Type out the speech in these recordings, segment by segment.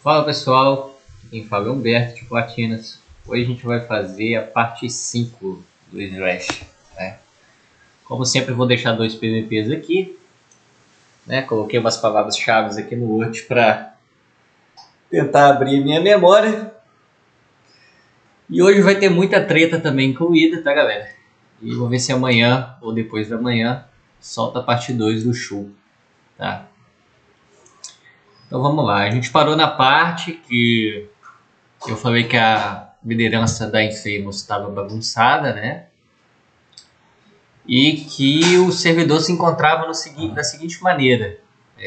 Fala pessoal, quem fala é Humberto de Platinas. Hoje a gente vai fazer a parte 5 do Slash, né? Como sempre, vou deixar dois PVPs aqui, né? Coloquei umas palavras-chave aqui no Word para tentar abrir minha memória. E hoje vai ter muita treta também incluída, tá galera? E vou ver se amanhã ou depois da manhã solta a parte 2 do show, tá? Então vamos lá, a gente parou na parte que eu falei que a liderança da Infamous estava bagunçada, né? E que o servidor se encontrava da seguinte maneira.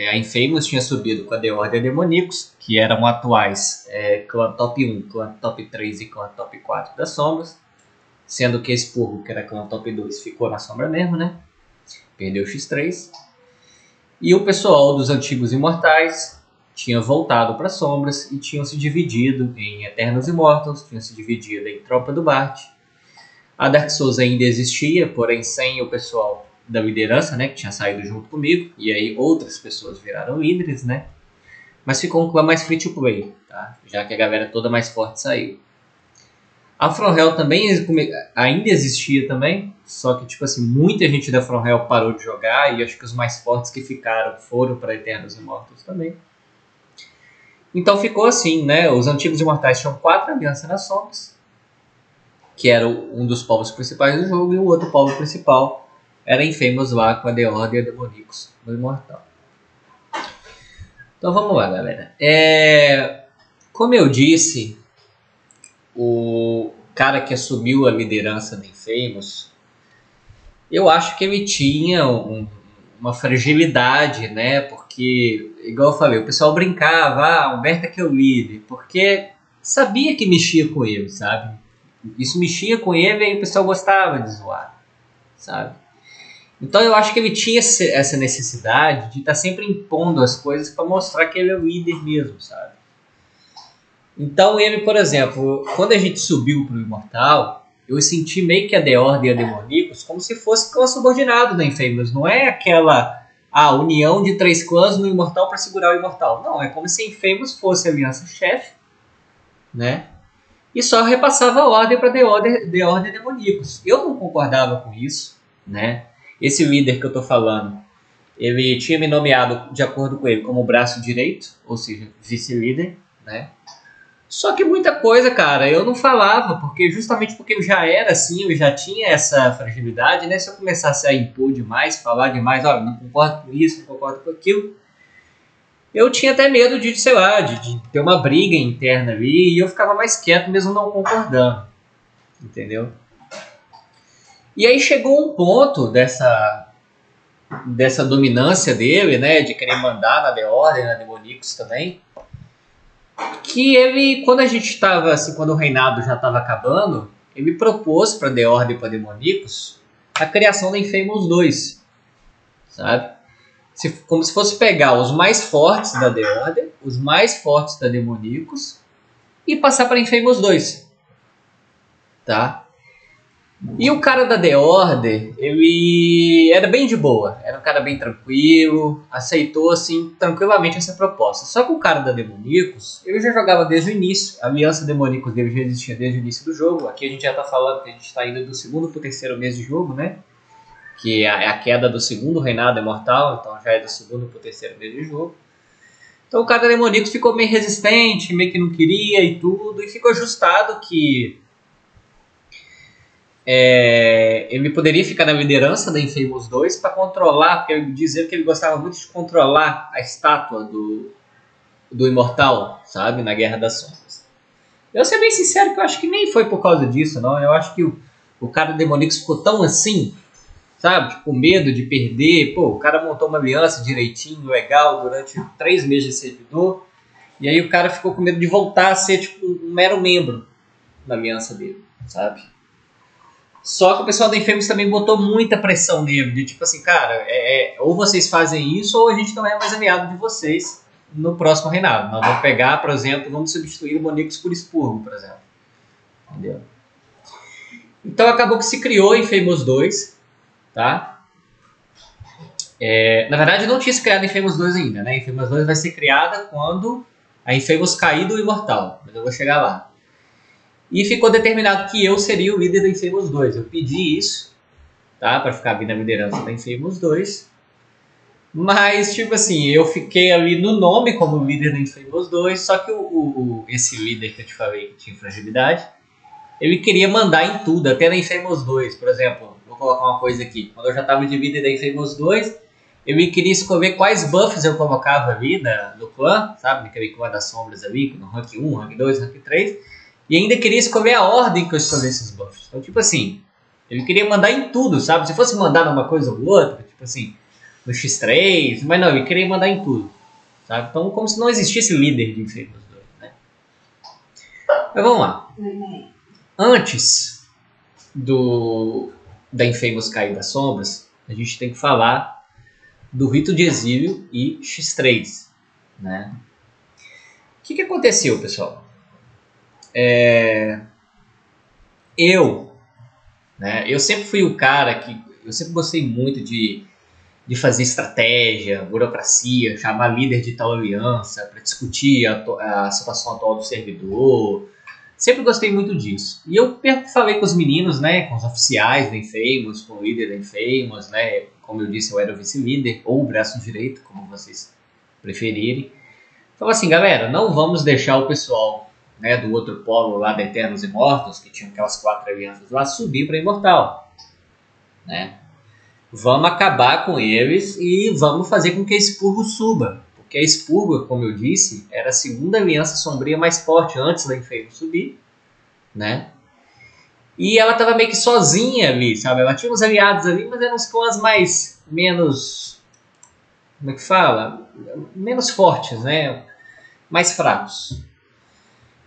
A Infamous tinha subido com a The Order Demonicus, que eram atuais clã top 1, clã top 3 e clã top 4 das sombras. Sendo que esse Purgo, que era clã top 2, ficou na sombra mesmo, né? Perdeu o X3. E o pessoal dos antigos imortais tinha voltado para sombras e tinham se dividido em Eternos Immortals, tinham se dividido em Tropa do Bart. A Dark Souls ainda existia, porém sem o pessoal da liderança, né, que tinha saído junto comigo, e aí outras pessoas viraram líderes, né? Mas ficou um clã mais free to play, tá? Já que a galera toda mais forte saiu. A From Hell também ainda existia também, só que tipo assim, muita gente da From Hell parou de jogar e acho que os mais fortes que ficaram foram para Eternos Immortals também. Então ficou assim, né? Os antigos imortais tinham 4 alianças nas sombras, que era um dos povos principais do jogo, e o outro povo principal era Infamous lá com a The Order e a Demonicus no Imortal. Então vamos lá, galera. Como eu disse, o cara que assumiu a liderança da Infamous, eu acho que ele tinha uma fragilidade, né? Porque, igual eu falei, o pessoal brincava, Humberto é que é o líder, porque sabia que mexia com ele, sabe? Isso mexia com ele e o pessoal gostava de zoar, sabe? Então eu acho que ele tinha essa necessidade de estar sempre impondo as coisas para mostrar que ele é o líder mesmo, sabe? Então ele, por exemplo, quando a gente subiu pro Imortal, eu senti meio que a The Order e a Demonicus como se fosse clã subordinado da Infamous. Não é aquela união de 3 clãs no Imortal para segurar o Imortal. Não, é como se a Infamous fosse a aliança-chefe, né? E só repassava a ordem para The Order e Demonicus. Eu não concordava com isso, né? Esse líder que eu estou falando, ele tinha me nomeado, de acordo com ele, como braço direito, ou seja, vice-líder, né? Só que muita coisa, cara, eu não falava, justamente porque eu já era assim, eu já tinha essa fragilidade, né? Se eu começasse a impor demais, falar demais, olha, não concordo com isso, não concordo com aquilo, eu tinha até medo de, sei lá, de ter uma briga interna ali, e eu ficava mais quieto mesmo não concordando, entendeu? E aí chegou um ponto dessa dominância dele, né, de querer mandar na The Order, na Demonicus também, que ele, quando a gente estava assim, quando o reinado já estava acabando, ele propôs para The Order e para Demonicus a criação da Infamous 2, sabe? Como se fosse pegar os mais fortes da The Order, os mais fortes da Demonicus e passar para Infamous 2, tá? E o cara da The Order, ele era bem de boa, era um cara bem tranquilo, aceitou assim tranquilamente essa proposta. Só que o cara da Demonicus, ele já jogava desde o início, a aliança Demonicus dele já existia desde o início do jogo. Aqui a gente já tá falando que a gente tá indo do 2º pro 3º mês de jogo, né? Que é a queda do 2º reinado imortal, então já é do 2º pro 3º mês de jogo. Então o cara da Demonicus ficou meio resistente, meio que não queria e tudo, e ficou ajustado que ele poderia ficar na liderança da Infamous 2 para controlar, porque ele dizia que ele gostava muito de controlar a estátua do Imortal, sabe, na Guerra das Sombras. Eu ser bem sincero que eu acho que nem foi por causa disso, não. Eu acho que o cara do Demonix ficou tão assim, sabe, tipo, com medo de perder. Pô, o cara montou uma aliança direitinho, legal, durante 3 meses de servidor, e aí o cara ficou com medo de voltar a ser tipo um mero membro da aliança dele, sabe? Só que o pessoal da Infamous também botou muita pressão nele, de tipo assim, cara, ou vocês fazem isso ou a gente não é mais aliado de vocês no próximo reinado. Nós vamos pegar, por exemplo, vamos substituir o Demonicus por Expurgo, por exemplo. Entendeu? Então acabou que se criou Infamous 2, tá? Na verdade não tinha se criado Infamous 2 ainda, né? Infamous 2 vai ser criada quando a Infamous cair do Imortal, mas eu vou chegar lá. E ficou determinado que eu seria o líder da Infamous 2. Eu pedi isso, tá? Para ficar bem na liderança da Infamous 2. Mas, tipo assim, eu fiquei ali no nome como líder da Infamous 2, só que esse líder que eu te falei que tinha fragilidade, ele queria mandar em tudo, até na Infamous 2, por exemplo. Vou colocar uma coisa aqui. Quando eu já estava de líder da Infamous 2, ele queria escolher quais buffs eu colocava ali no clã, sabe? Naquele clã das sombras ali, no rank 1, rank 2, rank 3. E ainda queria escolher a ordem que eu escolhesse esses buffs. Então, tipo assim, ele queria mandar em tudo, sabe? Se fosse mandar numa coisa ou outra, tipo assim, no X3, mas não, ele queria mandar em tudo, sabe? Então, como se não existisse líder de Infamous 2, né? Mas vamos lá. Antes da Infamous cair das sombras, a gente tem que falar do Rito de Exílio e X3, né? O que aconteceu, pessoal? Eu sempre fui o cara que... Eu sempre gostei muito de fazer estratégia, burocracia, chamar líder de tal aliança para discutir a situação atual do servidor. Sempre gostei muito disso. E eu falei com os meninos, né, com os oficiais da Infamous, com o líder da Infamous, né, como eu disse, eu era o vice-líder, ou o braço direito, como vocês preferirem. Falei assim, galera, não vamos deixar o pessoal, né, do outro polo lá da Eternos e Mortos, que tinha aquelas 4 alianças lá, subir para Imortal, né? Vamos acabar com eles e vamos fazer com que a Expurgo suba. Porque a Expurgo, como eu disse, era a segunda aliança sombria mais forte antes da Infamous subir, né? E ela estava meio que sozinha ali, sabe? Ela tinha uns aliados ali, mas eram os clãs menos... Como é que fala? Menos fortes, né? Mais fracos.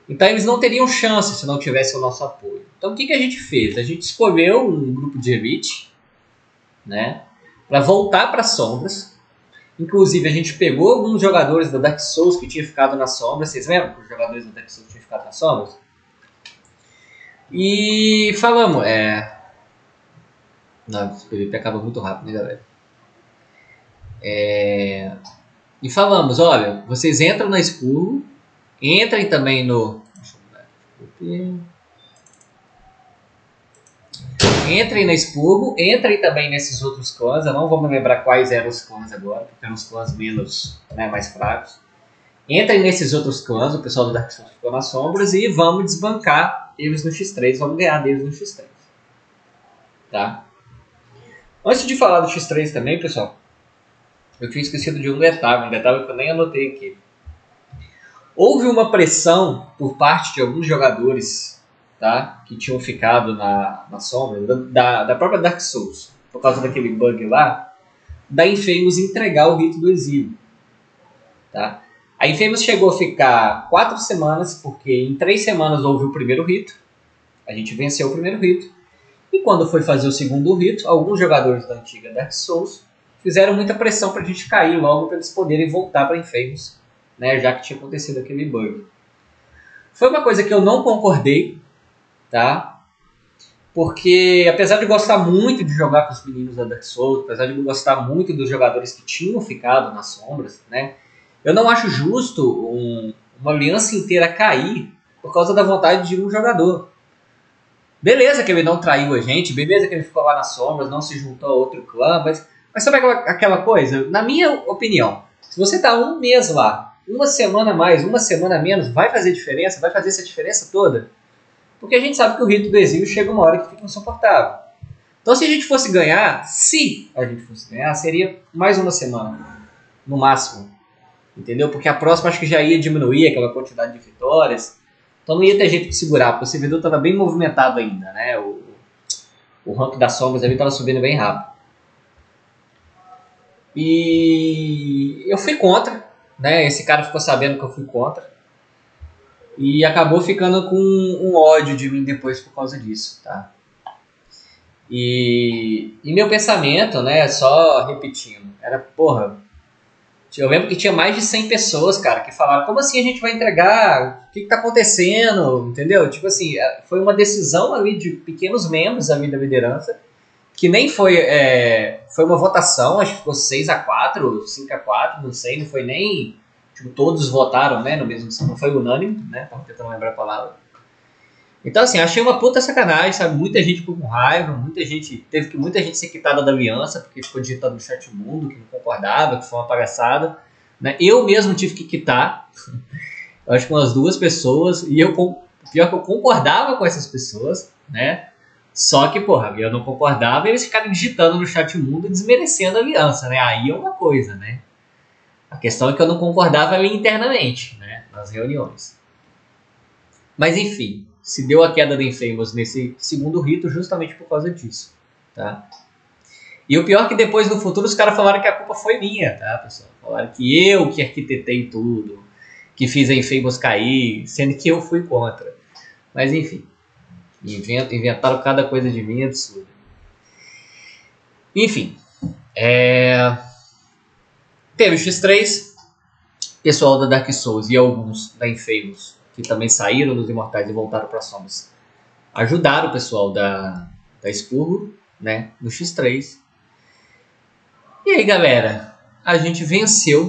Então eles não teriam chance se não tivesse o nosso apoio. Então o que a gente fez? A gente escolheu um grupo de elite, né, para voltar para as sombras. Inclusive a gente pegou alguns jogadores da Dark Souls que tinham ficado nas sombras. Vocês lembram que os jogadores da Dark Souls tinham ficado nas sombras? E falamos, não, esse PVP acaba muito rápido, né, galera? E falamos, olha, vocês entram na Expurgo, entrem também no... Deixa eu ver. Entrem na Expurgo, entrem também nesses outros clãs. Eu não vou me lembrar quais eram os clãs agora, porque eram os clãs menos, né, mais fracos. Entrem nesses outros clãs, o pessoal do Dark Souls ficou nas sombras, e vamos desbancar eles no X3, vamos ganhar deles no X3. Tá? Antes de falar do X3 também, pessoal, eu tinha esquecido de um detalhe que eu nem anotei aqui. Houve uma pressão por parte de alguns jogadores, tá, que tinham ficado na sombra da própria Dark Souls, por causa daquele bug lá, da Infamous entregar o Rito do Exílio. Tá? A Infamous chegou a ficar 4 semanas, porque em 3 semanas houve o primeiro rito, a gente venceu o primeiro rito, e quando foi fazer o segundo rito, alguns jogadores da antiga Dark Souls fizeram muita pressão para a gente cair logo, para eles poderem voltar para Infamous, né, já que tinha acontecido aquele bug. Foi uma coisa que eu não concordei, tá? Porque apesar de gostar muito de jogar com os meninos da Dark Souls, apesar de gostar muito dos jogadores que tinham ficado nas sombras, né, eu não acho justo uma aliança inteira cair por causa da vontade de um jogador. Beleza que ele não traiu a gente, beleza que ele ficou lá nas sombras, não se juntou a outro clã, mas sabe aquela coisa? Na minha opinião, se você tá um mês lá, uma semana mais, uma semana menos, vai fazer diferença? Vai fazer essa diferença toda? Porque a gente sabe que o Rito do Exílio chega uma hora que fica insuportável. Então se a gente fosse ganhar, seria mais uma semana, no máximo. Entendeu? Porque a próxima acho que já ia diminuir aquela quantidade de vitórias. Então não ia ter jeito de segurar, porque o servidor estava bem movimentado ainda, né? O rank das sombras ali estava subindo bem rápido. E eu fui contra, né? Esse cara ficou sabendo que eu fui contra. E acabou ficando com um ódio de mim depois por causa disso, tá? E meu pensamento, né, só repetindo, era, porra, eu lembro que tinha mais de 100 pessoas, cara, que falaram, como assim a gente vai entregar? O que tá acontecendo? Entendeu? Tipo assim, foi uma decisão ali de pequenos membros ali da liderança, que nem foi, foi uma votação, acho que ficou 6-4, 5-4, não sei, não foi nem tipo, todos votaram, né, no mesmo, não foi unânime, né, tava tentando lembrar a palavra. Então, assim, achei uma puta sacanagem, sabe, muita gente ficou com raiva, muita gente ser quitada da aliança, porque ficou digitando no chat mundo, que não concordava, que foi uma palhaçada, né, eu mesmo tive que quitar, eu acho que umas 2 pessoas, e pior que eu concordava com essas pessoas, né, só que, porra, eu não concordava e eles ficaram digitando no chat mundo desmerecendo a aliança, né, aí é uma coisa, né. A questão é que eu não concordava ali internamente, né, nas reuniões. Mas enfim, se deu a queda da Infamous nesse segundo rito justamente por causa disso, tá? E o pior é que depois no futuro os caras falaram que a culpa foi minha, tá, pessoal? Falaram que eu que arquitetei tudo, que fiz a Infamous cair, sendo que eu fui contra. Mas enfim, inventaram cada coisa de mim absurda. Enfim, teve o X3, pessoal da Dark Souls e alguns da Infamous, que também saíram dos Imortais e voltaram para Sombras, ajudaram o pessoal da Expurgo, né, no X3. E aí, galera, a gente venceu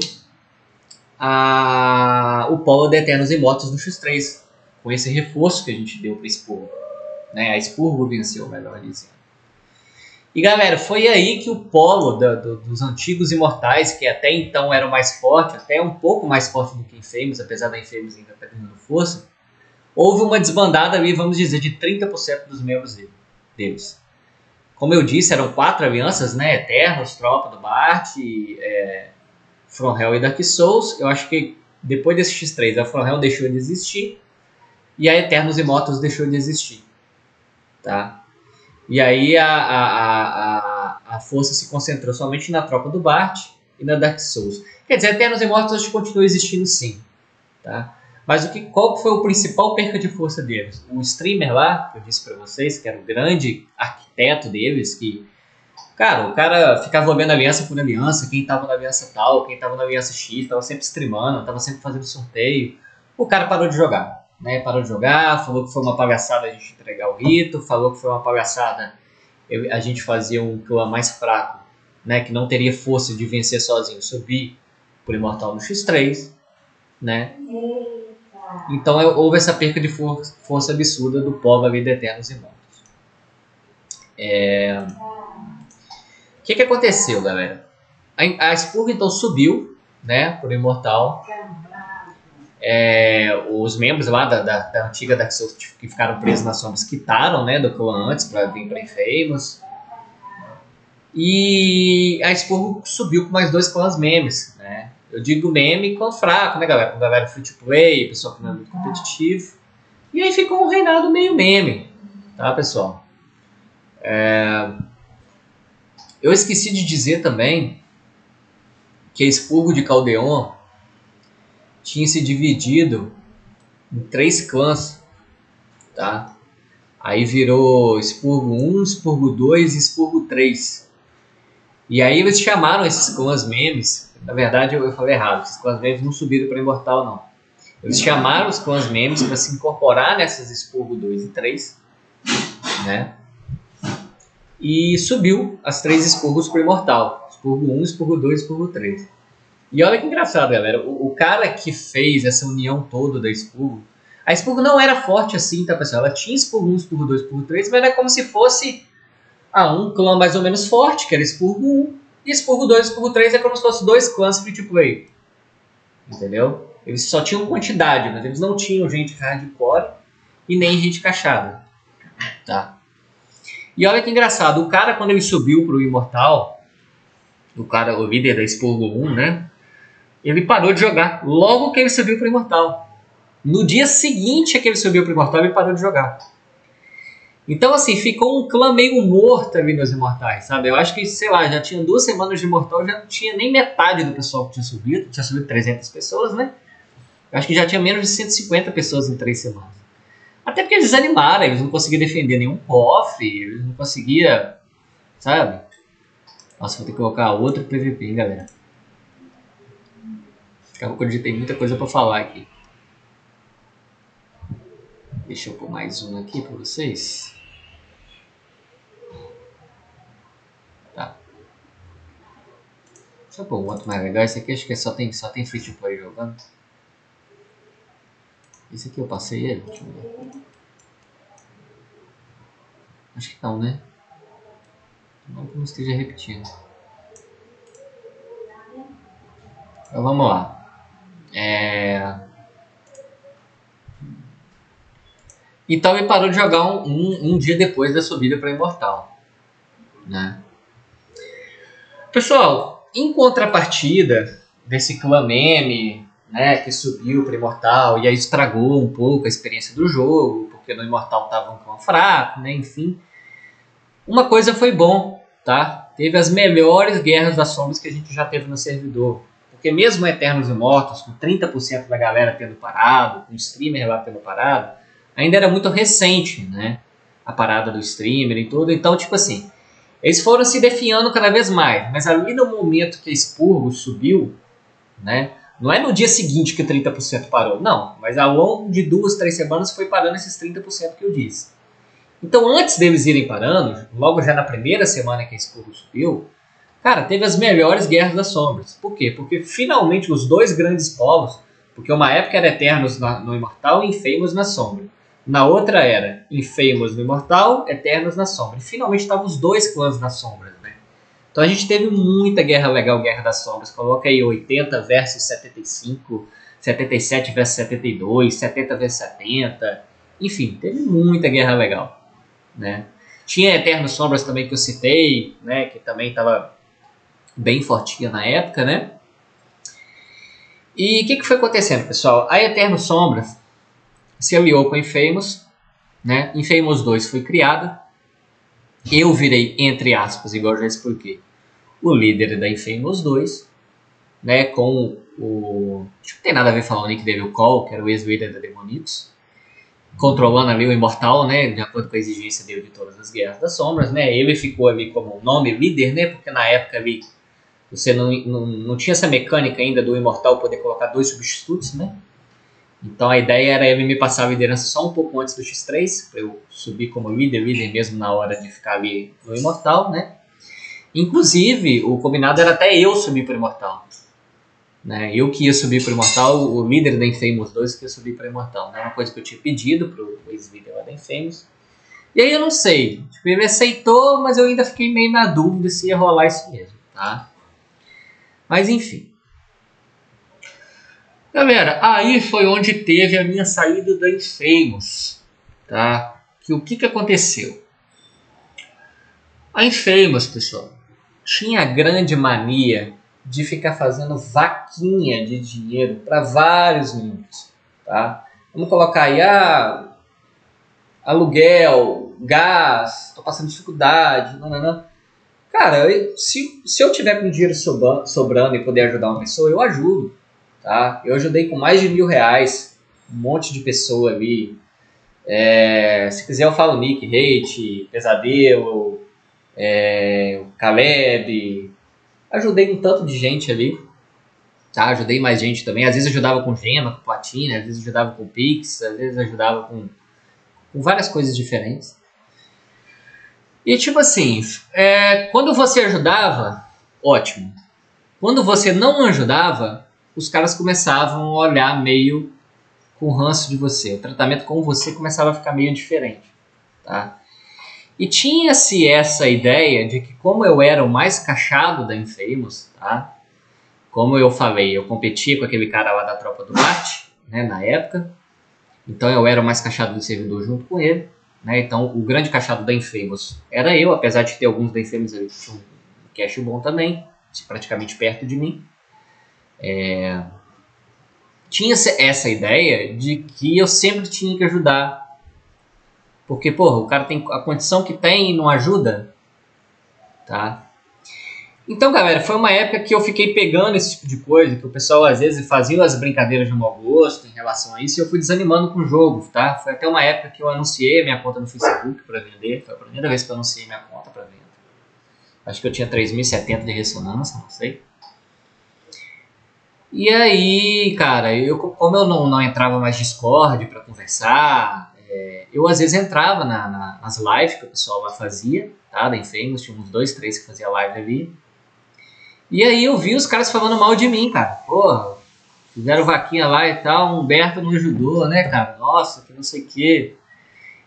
o polo de Eternos Imortos no X3, com esse reforço que a gente deu para Expurgo, né, a Expurgo venceu, melhor dizendo. E galera, foi aí que o polo dos antigos Imortais, que até então era o mais forte, até um pouco mais forte do que Infamous, apesar da Infamous ainda estar ganhando força, houve uma desbandada ali, vamos dizer, de 30% dos membros deles. Como eu disse, eram 4 alianças, né? Eternos, Tropa do Bart, From Hell e Dark Souls. Eu acho que depois desse X3, a From Hell deixou de existir e a Eternos Imortos deixou de existir, tá? E aí a força se concentrou somente na Tropa do Bart e na Dark Souls. Quer dizer, Eternos Imortos acho que continua existindo sim, tá? Mas qual foi o principal perca de força deles? O streamer lá, que eu disse pra vocês, que era o grande arquiteto deles, que, cara, o cara ficava olhando aliança por aliança, quem tava na aliança tal, quem tava na aliança X, tava sempre streamando, tava sempre fazendo sorteio. O cara parou de jogar, né? Parou de jogar, falou que foi uma palhaçada a gente entregar o rito, falou que foi uma palhaçada a gente fazer um clã mais fraco, né? Que não teria força de vencer sozinho, subir por Imortal no X3, né? Então houve essa perca de força absurda do povo ali de Eternos Imortos. O que aconteceu, galera? A Expurgo então subiu, né, por Imortal. Os membros lá da antiga Dark Souls que ficaram presos nas sombras quitaram, né, do clã antes para vir para Infamous. E a Expurgo subiu com mais 2 clãs memes, né? Eu digo meme clã fraco, né, galera? Com galera free to play, pessoal que não é muito competitivo. E aí ficou um reinado meio meme, tá, pessoal? Eu esqueci de dizer também que a Expurgo de Caldeon tinha se dividido em 3 clãs, tá? Aí virou Expurgo 1, Expurgo 2 e Expurgo 3. E aí eles chamaram esses clãs memes, na verdade eu falei errado, esses clãs memes não subiram para Imortal não. Eles chamaram os clãs memes para se incorporar nessas Expurgo 2 e 3, né? E subiu as 3 Expurgos para Imortal. Expurgo 1, Expurgo 2 e Expurgo 3. E olha que engraçado, galera. O cara que fez essa união toda da Expurgo, a Expurgo não era forte assim, tá, pessoal? Ela tinha Expurgo 1, Expurgo 2, Expurgo 3, mas era como se fosse um clã mais ou menos forte, que era Expurgo 1, e Expurgo 2 e Expurgo 3 é como se fossem 2 clãs free to play. Entendeu? Eles só tinham quantidade, mas eles não tinham gente hardcore e nem gente cachada. Tá? E olha que engraçado, o cara quando ele subiu pro Imortal, o líder da Expurgo 1, né? Ele parou de jogar logo que ele subiu pro Imortal. No dia seguinte que ele subiu pro Imortal, ele parou de jogar. Então, assim, ficou um clã meio morto ali nos Imortais, sabe? Eu acho que, sei lá, já tinha 2 semanas de Imortal, já não tinha nem metade do pessoal que tinha subido 300 pessoas, né? Eu acho que já tinha menos de 150 pessoas em 3 semanas. Até porque eles desanimaram, eles não conseguiam defender nenhum cofre, eles não conseguiam, sabe? Nossa, vou ter que colocar outro PVP, hein, galera? Acabou que eu digitei muita coisa pra falar aqui. Deixa eu pôr mais um aqui pra vocês. Tá. Deixa eu pôr um outro mais legal. Esse aqui acho que só tem free to play jogando. Esse aqui eu passei ele? Deixa eu ver. Acho que não, né? Não que não esteja repetindo. Então vamos lá. Então ele parou de jogar um dia depois da subida para Imortal, né? Pessoal, em contrapartida desse clã meme, né, que subiu para Imortal e aí estragou um pouco a experiência do jogo, porque no Imortal tava um clã fraco, né, enfim. Uma coisa foi bom, tá? Teve as melhores guerras das sombras que a gente já teve no servidor. Porque mesmo Eternos Imortos, com 30% da galera tendo parado, com o streamer lá tendo parado, ainda era muito recente, né? A parada do streamer e tudo. Então, tipo assim, eles foram se definhando cada vez mais. Mas ali no momento que a Expurgo subiu, né? Não é no dia seguinte que 30% parou, não. Mas ao longo de 2, 3 semanas foi parando esses 30% que eu disse. Então, antes deles irem parando, logo já na primeira semana que a Expurgo subiu, cara, teve as melhores guerras das sombras. Por quê? Porque finalmente os dois grandes povos, porque uma época era Eternos no Imortal e Infamous na sombra. Na outra era Infamous no Imortal, Eternos na sombra. E finalmente estavam os dois clãs nas sombras, né? Então a gente teve muita guerra legal, Guerra das Sombras. Coloca aí 80 versus 75, 77 versus 72, 70 versus 70. Enfim, teve muita guerra legal, né? Tinha Eternos Sombras também que eu citei, né? Que também estava bem fortinha na época, né? E o que foi acontecendo, pessoal? A Eternos Sombras se aliou com a Infamous, né? Infamous 2 foi criada. Eu virei, entre aspas, igual eu já expliquei, o líder da Infamous 2, né? Com o... Acho que não tem nada a ver falar o Nick Devil Call, que era o ex-líder da Demonitos, controlando ali o Imortal, né? De acordo com a exigência dele de todas as Guerras das Sombras, né? Ele ficou ali como nome líder, né? Porque na época ali você não tinha essa mecânica ainda do Imortal poder colocar dois substitutos, né? Então a ideia era ele me passar a liderança só um pouco antes do X3, para eu subir como líder mesmo na hora de ficar ali no Imortal, né? Inclusive, o combinado era até eu subir para o Imortal. Né? Eu que ia subir para o Imortal, o líder da Infamous 2 que ia subir para o Imortal. Né? Uma coisa que eu tinha pedido para o ex-líder lá da Infamous. E aí eu não sei, tipo, ele aceitou, mas eu ainda fiquei meio na dúvida se ia rolar isso mesmo, tá? Mas enfim. Galera, aí foi onde teve a minha saída da Infamous, tá? O que aconteceu? A Infamous, pessoal, tinha a grande mania de ficar fazendo vaquinha de dinheiro para vários níveis, tá? Vamos colocar aí, aluguel, gás, tô passando dificuldade, não. Cara, se eu tiver com dinheiro sobrando e puder ajudar uma pessoa, eu ajudo. Tá? Eu ajudei com mais de R$1.000, um monte de pessoa ali. Se quiser eu falo Nick, Hate, Pesadelo, Caleb. Ajudei um tanto de gente ali. Tá? Ajudei mais gente também. Às vezes ajudava com gema, com platina, às vezes ajudava com pix, às vezes ajudava com várias coisas diferentes. E tipo assim, quando você ajudava, ótimo. Quando você não ajudava, os caras começavam a olhar meio com ranço de você. O tratamento com você começava a ficar meio diferente. Tá? E tinha-se essa ideia de que como eu era o mais cachado da Infamous, tá? Como eu falei, eu competia com aquele cara lá da Tropa do Marte, né, na época. Então eu era o mais cachado do servidor junto com ele. Né? Então o grande cachado da Infamous era eu, apesar de ter alguns da Infamous ali que tinham um cash bom também, praticamente perto de mim. Tinha essa ideia de que eu sempre tinha que ajudar. Porque, porra, o cara tem a condição que tem e não ajuda. Tá? Então, galera, foi uma época que eu fiquei pegando esse tipo de coisa, que o pessoal às vezes fazia as brincadeiras de mau gosto em relação a isso, e eu fui desanimando com o jogo, tá? Foi até uma época que eu anunciei a minha conta no Facebook para vender, foi a primeira vez que eu anunciei minha conta para venda. Acho que eu tinha 3.070 de ressonância, não sei. E aí, cara, como eu não entrava mais Discord para conversar, eu às vezes entrava nas lives que o pessoal lá fazia, tá? Da Infamous, tinha uns 2, 3 que fazia live ali. E aí eu vi os caras falando mal de mim, cara. Porra, fizeram vaquinha lá e tal, o Humberto não ajudou, né, cara? Nossa, que não sei o quê.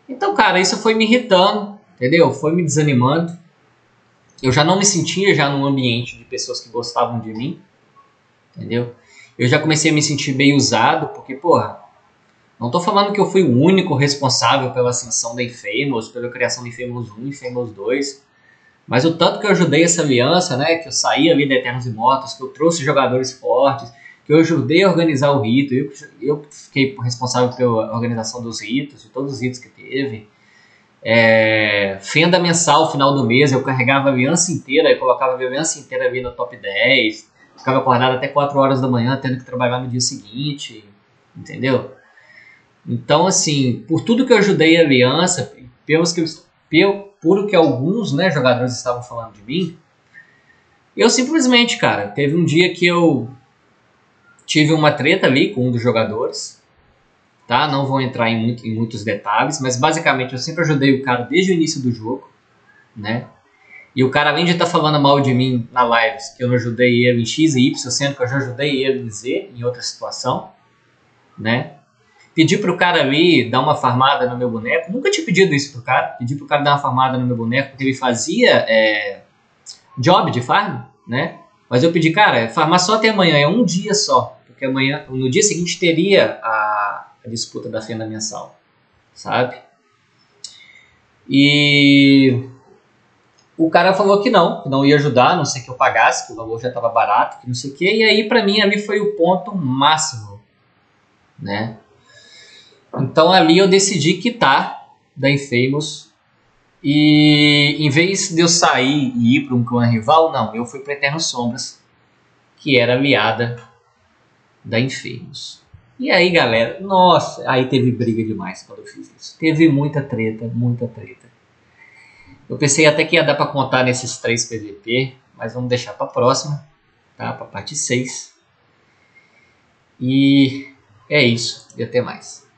Então, cara, isso foi me irritando, entendeu? Foi me desanimando. Eu já não me sentia já num ambiente de pessoas que gostavam de mim, entendeu? Eu já comecei a me sentir meio usado, porque, porra, não tô falando que eu fui o único responsável pela ascensão da Infamous, pela criação da Infamous 1 e Infamous 2, mas o tanto que eu ajudei essa aliança, né, que eu saí ali da Eternos Imortos, que eu trouxe jogadores fortes, que eu ajudei a organizar o rito, eu fiquei responsável pela organização dos ritos, de todos os ritos que teve. Fenda mensal, final do mês, eu carregava a aliança inteira, eu colocava a aliança inteira ali no top 10, ficava acordado até 4 horas da manhã, tendo que trabalhar no dia seguinte, entendeu? Então, assim, por tudo que eu ajudei a aliança, por o que alguns, né, jogadores estavam falando de mim, eu simplesmente, cara, teve um dia que eu tive uma treta ali com um dos jogadores, tá? Não vou entrar em muitos detalhes, mas basicamente eu sempre ajudei o cara desde o início do jogo, né? E o cara, além de estar falando mal de mim na live, que eu não ajudei ele em X e Y, sendo que eu já ajudei ele em Z, em outra situação, né? Pedi pro cara ali dar uma farmada no meu boneco. Nunca tinha pedido isso pro cara. Pedi pro cara dar uma farmada no meu boneco, porque ele fazia job de farm, né? Mas eu pedi, cara, farmar só até amanhã, é um dia só. Porque amanhã, no dia seguinte, teria a disputa da fenda mensal, sabe? E o cara falou que não ia ajudar, a não sei que eu pagasse, que o valor já estava barato, que não sei o que. E aí, pra mim, ali foi o ponto máximo, né? Então ali eu decidi quitar da Infamous e em vez de eu sair e ir para um clã rival, não, eu fui para Eternos Sombras, que era aliada da Infamous. E aí, galera, nossa, aí teve briga demais quando eu fiz isso. Teve muita treta, muita treta. Eu pensei até que ia dar para contar nesses 3 PVP, mas vamos deixar para a próxima, tá? Para parte 6. E é isso, e até mais.